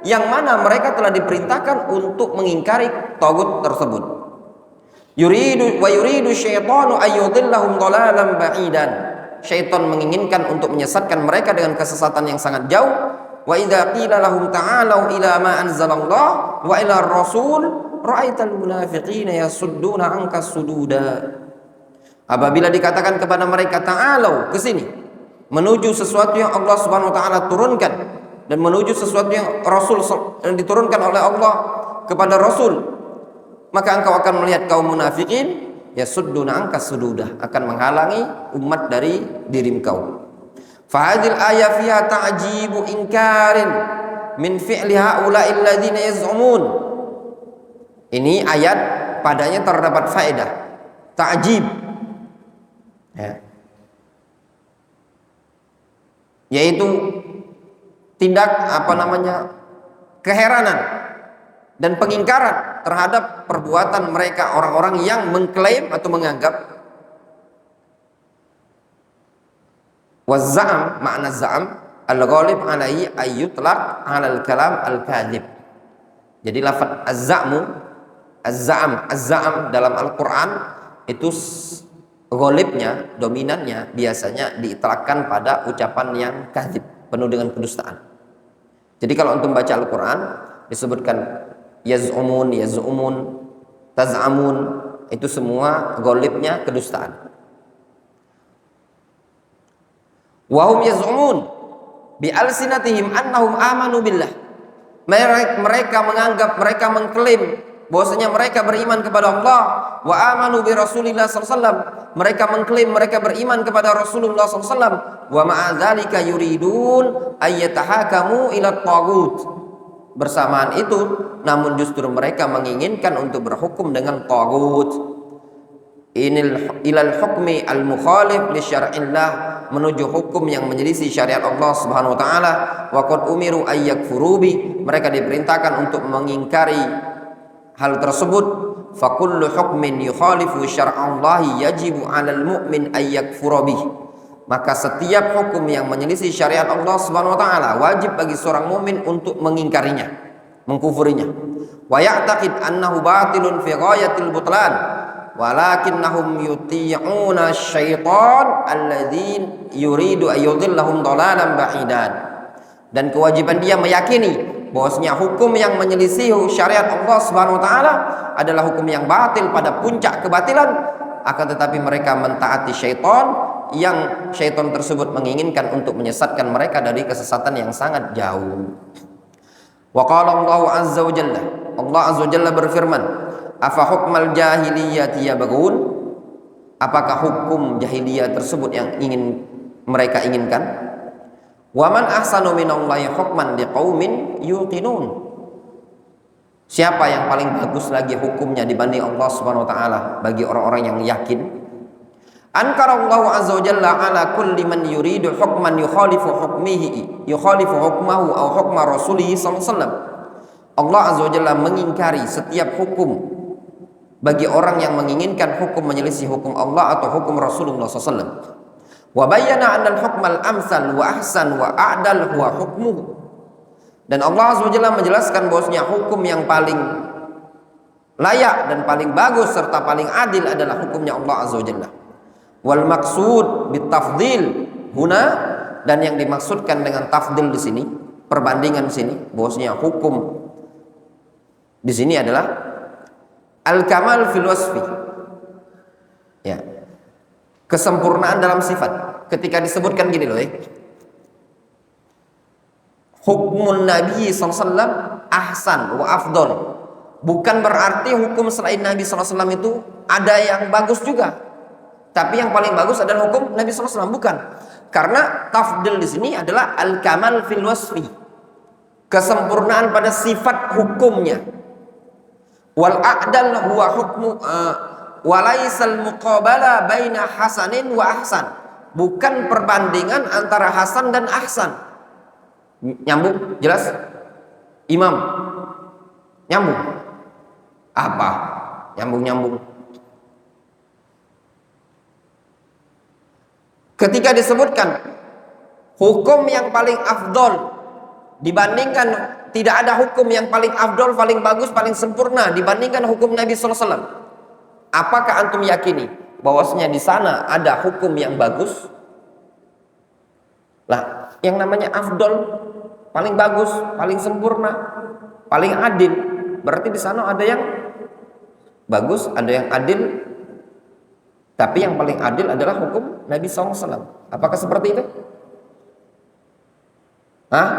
yang mana mereka telah diperintahkan untuk mengingkari taghut tersebut. Yuridu syaitanu ayyudillahum dhalalan ba'idan. Syaitan menginginkan untuk menyesatkan mereka dengan kesesatan yang sangat jauh. Wa idza qila lahum ta'alu ila ma anzalallah wa ila ar-rasul ra'aital munafiqina yasudduna 'anka sududa. Apabila dikatakan kepada mereka ta'alu, ke sini, menuju sesuatu yang Allah Subhanahu wa taala turunkan dan menuju sesuatu yang yang diturunkan oleh Allah kepada Rasul, maka engkau akan melihat kaum munafikin yasudduna 'anka sududa, akan menghalangi umat dari diri engkau. Fahadil ayat fiha ta'jibu inkarin min fi'li haula'il ladzina yaz'umun. Ini ayat padanya terdapat faedah ta'jib, ya, yaitu tindak keheranan dan pengingkaran terhadap perbuatan mereka, orang-orang yang mengklaim atau menganggap. Wazza'am, makna za'am al-ghalib alaihi ayyutlaq 'alal kalam al-kadhib. Jadi lafaz az-za'am dalam Al-Qur'an itu ghalibnya, dominannya biasanya diitlaqkan pada ucapan yang kadzib, penuh dengan kedustaan. Jadi kalau untuk baca Al-Qur'an disebutkan yaz'umun, taz'amun, itu semua ghalibnya kedustaan. Wahum yaz'umun bi alsinatihim annahum amanu billah. Mereka menganggap, mereka mengklaim bahwasanya mereka beriman kepada Allah, wa amanu bi Rasulillah sallallahu alaihi wasallam. Mereka mengklaim mereka beriman kepada Rasulullah sallallahu alaihi wasallam, wa ma'a dzalika yuridun ayyatahakamu ila taghut. Bersamaan itu, namun justru mereka menginginkan untuk berhukum dengan taghut. Ilal hukmi al-mukhalif li syar'illah, menuju hukum yang menyelisih syariat Allah Subhanahu wa taala. Wa qad umiru ayyakfuru bi, mereka diperintahkan untuk mengingkari hal tersebut. Fa kullu hukmin yukhalifu syar'allahi yajibu 'alal mu'min ayyakfura bih. Maka setiap hukum yang menyelisih syariat Allah Subhanahu wa taala wajib bagi seorang mukmin untuk mengingkarinya, mengkufurinya. Wa ya'taqid annahu batilun fi ghayatil butlan, walakinnahum yuti'una syaitan alladzin yuridu ayyudillahum dhalalan ba'idan. Dan kewajiban dia meyakini bahwasanya hukum yang menyelisih syariat Allah Subhanahu wa taala adalah hukum yang batil pada puncak kebatilan, akan tetapi mereka mentaati syaitan yang syaitan tersebut menginginkan untuk menyesatkan mereka dari kesesatan yang sangat jauh. Wa qala Allah azza wa jalla, Allah azza wa jalla berfirman, afa hukmal jahiliyati yabghun, apakah hukum jahiliyah tersebut yang mereka inginkan? Wa man ahsanu minallahi hukman liqaumin yuqinun, siapa yang paling bagus lagi hukumnya dibanding Allah Subhanahu wa taala bagi orang-orang yang yakin? Ankarallahu azza wa jalla ala kulli man yuridu hukman yukhalifu hukmahu aw hukma rasulih sallallahu alaihi wasallam. Allah azza wa jalla mengingkari setiap hukum bagi orang yang menginginkan hukum menyelisih hukum Allah atau hukum Rasulullah SAW. Wa bayyana anna al-hukmal amsal wa ahsan wa a'dal huwa hukmuhu. Dan Allah Azza wa Jalla menjelaskan bahwasanya hukum yang paling layak dan paling bagus serta paling adil adalah hukumnya Allah Azza wa Jalla. Wal maqsud bitafdil huna, dan yang dimaksudkan dengan tafdil di sini, perbandingan di sini, bahwasanya hukum di sini adalah al-kamal fil wasfi, ya, kesempurnaan dalam sifat. Ketika disebutkan gini loh, hukmun Nabi SAW ahsan wa afdol, bukan berarti hukum selain Nabi SAW itu ada yang bagus juga, tapi yang paling bagus adalah hukum Nabi SAW, bukan. Karena tafdil di sini adalah al-kamal fil wasfi, kesempurnaan pada sifat hukumnya. Wal a'dal huwa hukmu walaisal muqabala baina hasanin wa ahsan, bukan perbandingan antara hasan dan ahsan. Nyambung? Jelas? Imam? Nyambung? Apa? nyambung-nyambung. Ketika disebutkan hukum yang paling afdol dibandingkan, tidak ada hukum yang paling afdol, paling bagus, paling sempurna dibandingkan hukum Nabi SAW. Apakah antum yakini bahwasanya di sana ada hukum yang bagus? Lah, yang namanya afdol, paling bagus, paling sempurna, paling adil, berarti di sana ada yang bagus, ada yang adil. Tapi yang paling adil adalah hukum Nabi SAW. Apakah seperti itu? Hah?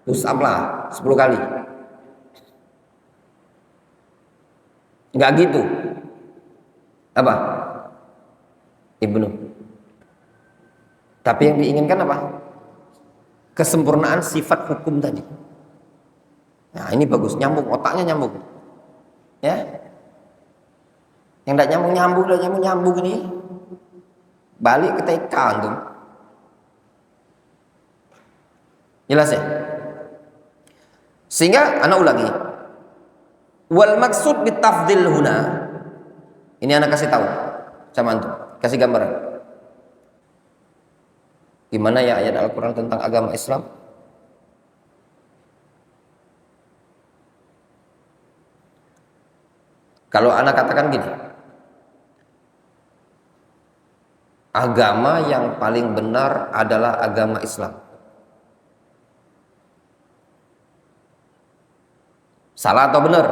Usaplah 10 kali. Enggak gitu. Apa? Ibnu. Tapi yang diinginkan apa? Kesempurnaan sifat hukum tadi. Nah, ini bagus, nyambung, otaknya nyambung. Ya. Yang tidak nyambung ini balik ke TK antum. Jelas ya? Sehingga anak ulangi. Wal maksud bitafdil huna. Ini anak kasih tahu sama antum, kasih gambaran. Gimana ya ayat Al-Qur'an tentang agama Islam? Kalau anak katakan gini, agama yang paling benar adalah agama Islam. Salah atau benar?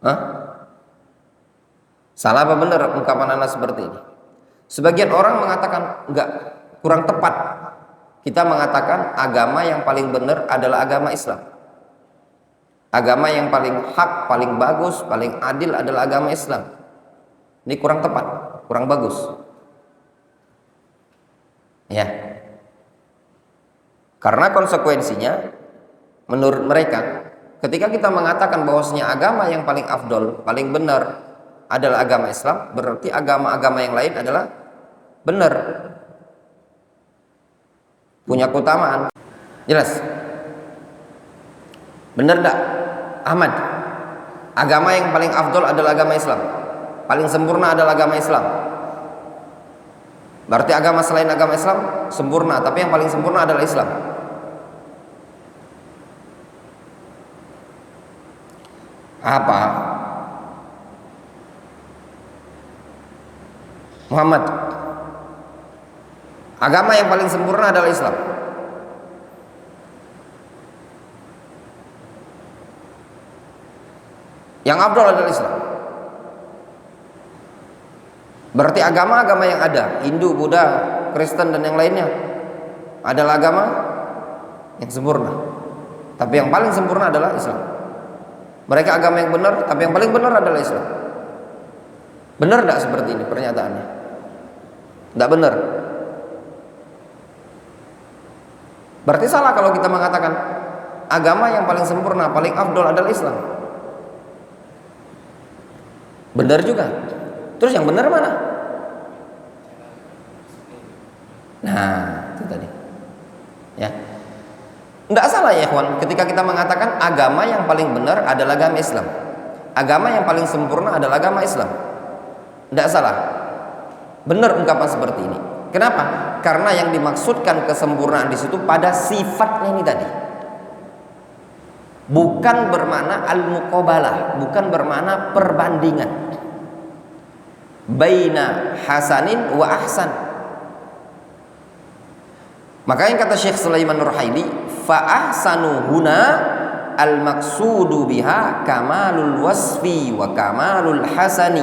Hah? Salah apa benar ungkapan anak seperti ini? Sebagian orang mengatakan enggak, kurang tepat. Kita mengatakan agama yang paling benar adalah agama Islam. Agama yang paling hak, paling bagus, paling adil adalah agama Islam. Ini kurang tepat, kurang bagus. Ya. Karena konsekuensinya menurut mereka, ketika kita mengatakan bahwasanya agama yang paling afdol, paling benar adalah agama Islam, berarti agama-agama yang lain adalah benar, punya keutamaan. Jelas? Benar enggak? Ahmad, agama yang paling afdol adalah agama Islam, paling sempurna adalah agama Islam. Berarti agama selain agama Islam sempurna, tapi yang paling sempurna adalah Islam. Apa? Muhammad, agama yang paling sempurna adalah Islam. Yang afdal adalah Islam. Berarti agama-agama yang ada, Hindu, Buddha, Kristen dan yang lainnya adalah agama yang sempurna. Tapi yang paling sempurna adalah Islam. Mereka agama yang benar, tapi yang paling benar adalah Islam. Benar tidak seperti ini pernyataannya? Tidak benar. Berarti salah kalau kita mengatakan agama yang paling sempurna, paling afdol adalah Islam. Benar juga. Terus yang benar mana? Nah, itu tadi. Ya. Tidak salah ya, ikhwan, ketika kita mengatakan agama yang paling benar adalah agama Islam. Agama yang paling sempurna adalah agama Islam. Tidak salah. Benar ungkapan seperti ini. Kenapa? Karena yang dimaksudkan kesempurnaan di situ pada sifatnya ini tadi. Bukan bermakna al-muqabalah, bukan bermakna perbandingan. Baina hasanin wa ahsan. Makanya kata Syekh Sulaiman Nurhaili, fa ahsanu huna al-maqsudu biha kamalul wasfi wa kamalul hasani.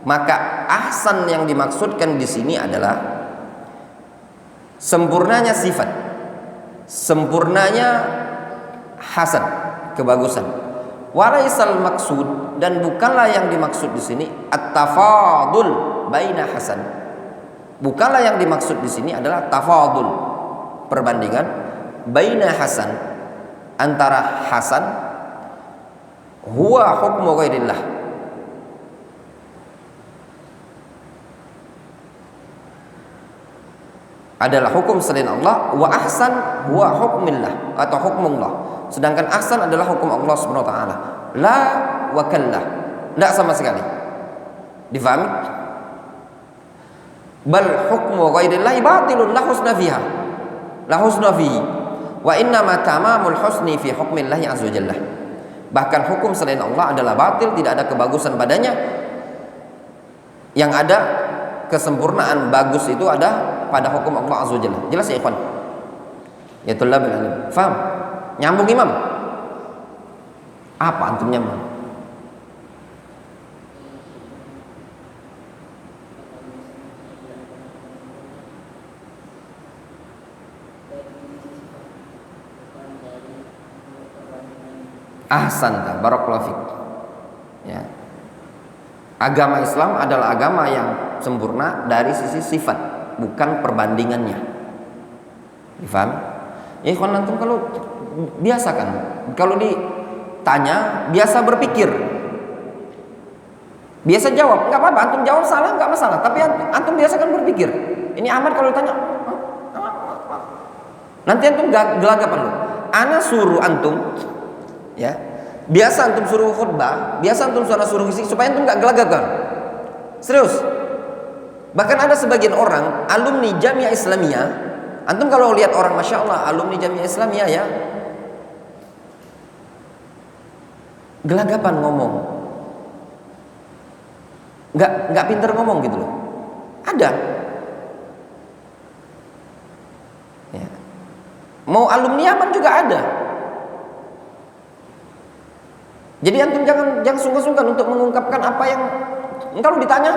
Maka ahsan yang dimaksudkan di sini adalah sempurnanya sifat, sempurnanya hasan, kebagusan. Walaisal maksud, dan bukanlah yang dimaksud di sini at-tafadul baina hasan. Bukanlah yang dimaksud di sini adalah tafadul, perbandingan baina hasan, antara hasan huwa hukmu ghairillah. adalah hukum selain Allah, wa ahsan huwa hukmillah atau hukmullah. Sedangkan ahsan adalah hukum Allah Subhanahu wa taala. La wa kallah. Tidak sama sekali. Difahami? Bal hukmu ghairillahi batilun la husna fiha. La husna fihi. Wa inna ma tamamul husni fi hukmillahi azza wajalla. Bahkan hukum selain Allah adalah batil, tidak ada kebagusan padanya. Yang ada kesempurnaan bagus itu ada pada hukum Allah azza wajalla. Jelas ya ikhwan? Ya tulabul alim. Faham? Nyambung imam? Apa antum nyambung? Ahsan, barakallahu fik. Ya. Agama Islam adalah agama yang sempurna dari sisi sifat, bukan perbandingannya. Difahami? Ya ikhwan, antum kalau biasakan, kalau ditanya biasa berpikir, biasa jawab, nggak apa-apa. Antum jawab salah nggak masalah, tapi antum biasakan berpikir. Ini Ahmad kalau ditanya, nanti antum gelagapan loh. Ana suruh antum, ya, biasa antum suruh khutbah, biasa antum suruh isi supaya antum nggak gelagapan. Serius. Bahkan ada sebagian orang alumni Jamiah Islamiyah, antum kalau lihat orang masya Allah alumni Jamiah Islamiyah ya, gelagapan ngomong, nggak pinter ngomong gitu loh. Ada. Ya. Mau alumni Yaman juga ada. Jadi antum jangan sungkan-sungkan untuk mengungkapkan apa yang kalau ditanya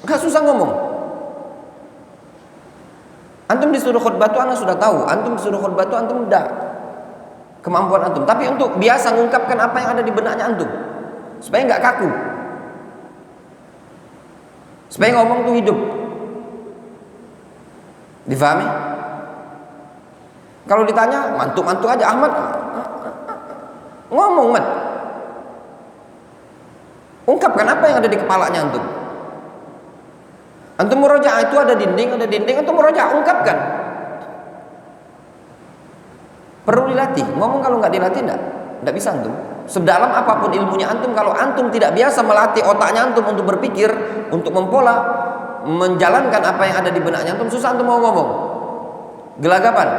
nggak susah ngomong. Antum disuruh khutbah itu anak sudah tahu. Antum disuruh khutbah itu antum udah kemampuan antum. Tapi untuk biasa mengungkapkan apa yang ada di benaknya antum, supaya nggak kaku, supaya ngomong tuh hidup. Difahami? Kalau ditanya mantuk-mantuk aja Ahmad. Ngomong mat, ungkapkan apa yang ada di kepalanya antum. Antum murojaah itu ada dinding, antum murojaah, ungkapkan. Perlu dilatih. Ngomong kalau nggak dilatih nggak bisa antum. Sedalam apapun ilmunya antum, kalau antum tidak biasa melatih otaknya antum untuk berpikir, untuk mempola, menjalankan apa yang ada di benaknya antum, susah antum mau ngomong. Gelagapan.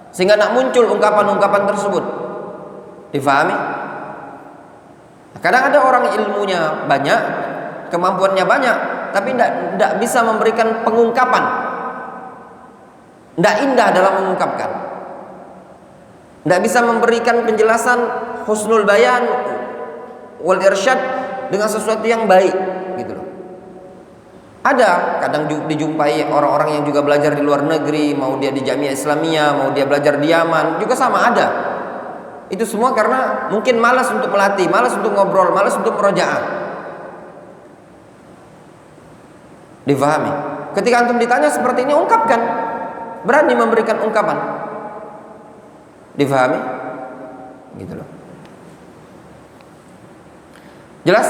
Sehingga nak muncul ungkapan-ungkapan tersebut. Difahami? Kadang ada orang ilmunya banyak, kemampuannya banyak, tapi tidak bisa memberikan pengungkapan, tidak indah dalam mengungkapkan, tidak bisa memberikan penjelasan husnul bayan wal irsyad dengan sesuatu yang baik, gitu loh. Ada kadang dijumpai orang-orang yang juga belajar di luar negeri, mau dia di Jamiah Islamiyah, mau dia belajar di Yaman, juga sama ada. Itu semua karena mungkin malas untuk melatih, malas untuk ngobrol, malas untuk merojaah. Difahami? Ketika antum ditanya seperti ini, ungkapkan. Berani memberikan ungkapan. Difahami? Gitu loh. Jelas?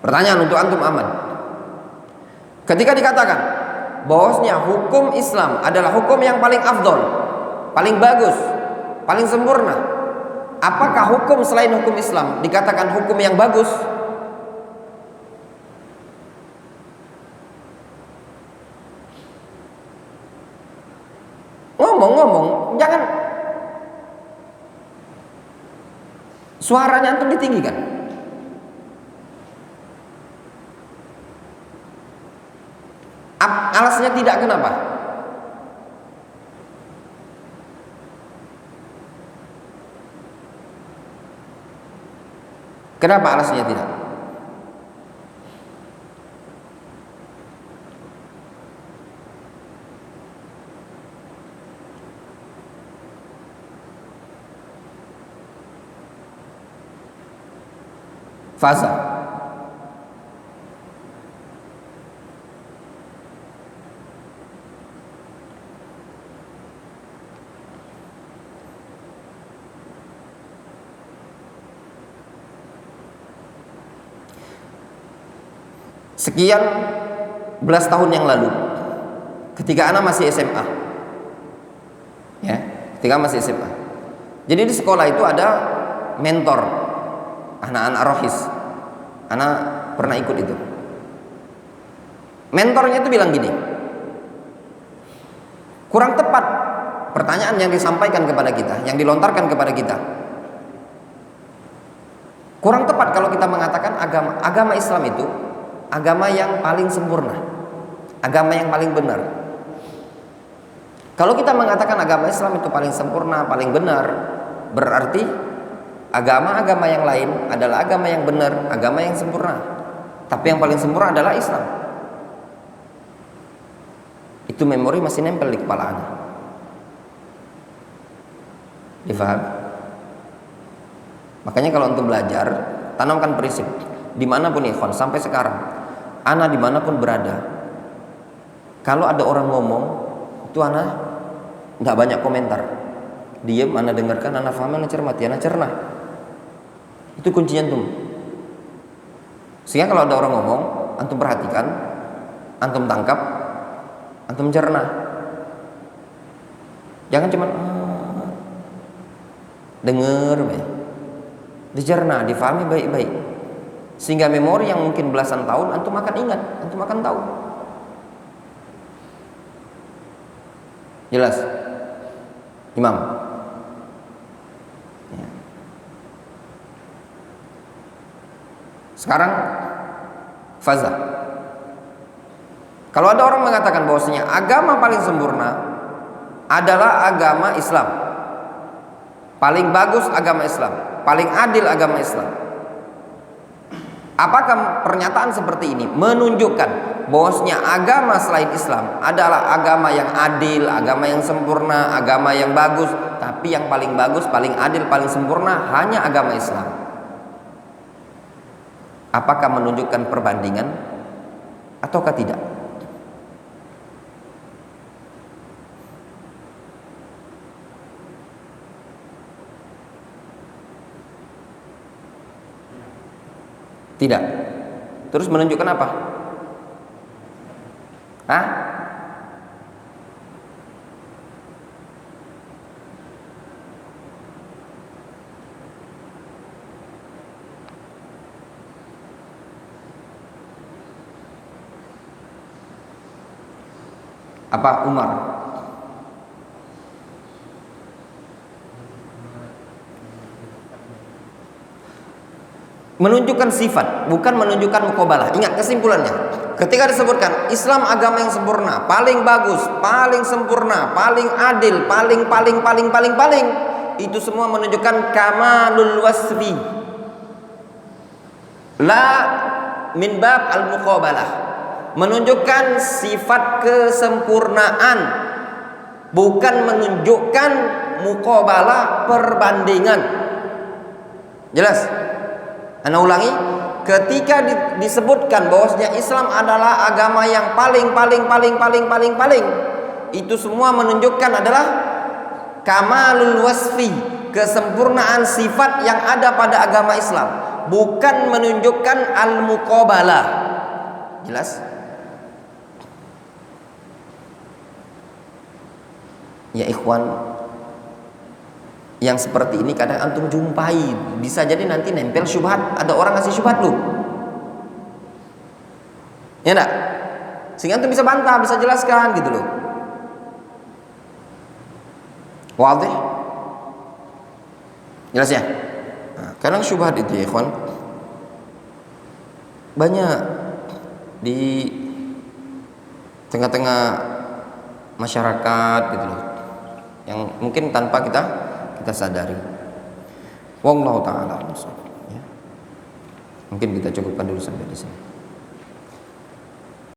Pertanyaan untuk antum aman. Ketika dikatakan bahwasanya hukum Islam adalah hukum yang paling afdol, paling bagus, paling sempurna, apakah hukum selain hukum Islam dikatakan hukum yang bagus? Ngomong-ngomong, jangan suaranya antum ditinggikan. Alasnya tidak, kenapa? Kenapa alasnya tidak? Fasa. Sekian belas tahun yang lalu, ketika anak masih SMA, ya, ketika masih SMA. Jadi di sekolah itu ada mentor anak-anak rohis. Anak pernah ikut itu. Mentornya itu bilang gini, kurang tepat pertanyaan yang disampaikan kepada kita, yang dilontarkan kepada kita. Kurang tepat kalau kita mengatakan agama Islam itu agama yang paling sempurna, agama yang paling benar. Kalau kita mengatakan agama Islam itu paling sempurna, paling benar, berarti agama-agama yang lain adalah agama yang benar, agama yang sempurna. Tapi yang paling sempurna adalah Islam. Itu memori masih nempel di kepala anak. Difaham? Makanya kalau untuk belajar, tanamkan prinsip. Dimanapun ikhwan, sampai sekarang, anak dimanapun berada, kalau ada orang ngomong, itu anak nggak banyak komentar. Diam, anak dengarkan, anak faham, anak cermati, anak cerna. Itu kuncinya antum. Sehingga kalau ada orang ngomong, antum perhatikan, antum tangkap, antum cerna. Jangan cuma dengar, dicerna, difahami baik-baik. Sehingga memori yang mungkin belasan tahun antum akan ingat, antum akan tahu. Jelas? Imam. Ya. Sekarang Faza. Kalau ada orang mengatakan bahwasanya agama paling sempurna adalah agama Islam, paling bagus agama Islam, paling adil agama Islam, apakah pernyataan seperti ini menunjukkan bahwasanya agama selain Islam adalah agama yang adil, agama yang sempurna, agama yang bagus, tapi yang paling bagus, paling adil, paling sempurna hanya agama Islam? Apakah menunjukkan perbandingan ataukah tidak? Tidak. Terus menunjukkan apa? Hah? Apa Umar? Menunjukkan sifat, bukan menunjukkan muqabalah. Ingat kesimpulannya. Ketika disebutkan Islam agama yang sempurna, paling bagus, paling sempurna, paling adil, paling, itu semua menunjukkan kamalul wasfi. La min bab al-muqabalah. Menunjukkan sifat kesempurnaan, bukan menunjukkan muqabalah, perbandingan. Jelas? Anda ulangi, ketika disebutkan bahwasanya Islam adalah agama yang paling, itu semua menunjukkan adalah kamalul wasfi, kesempurnaan sifat yang ada pada agama Islam, bukan menunjukkan al-muqabalah. Jelas? Ya ikhwan, yang seperti ini kadang antum jumpai, bisa jadi nanti nempel syubhat. Ada orang ngasih syubhat lu, ya enggak? Sehingga antum bisa bantah, bisa jelaskan gitu loh. Wadih? Jelas ya? Nah, kadang syubhat itu ya ikhwan banyak di tengah-tengah masyarakat gitu loh, yang mungkin tanpa kita sadari. Wallahu ta'ala. Ya. Mungkin kita cukupkan dulu sampai di sini.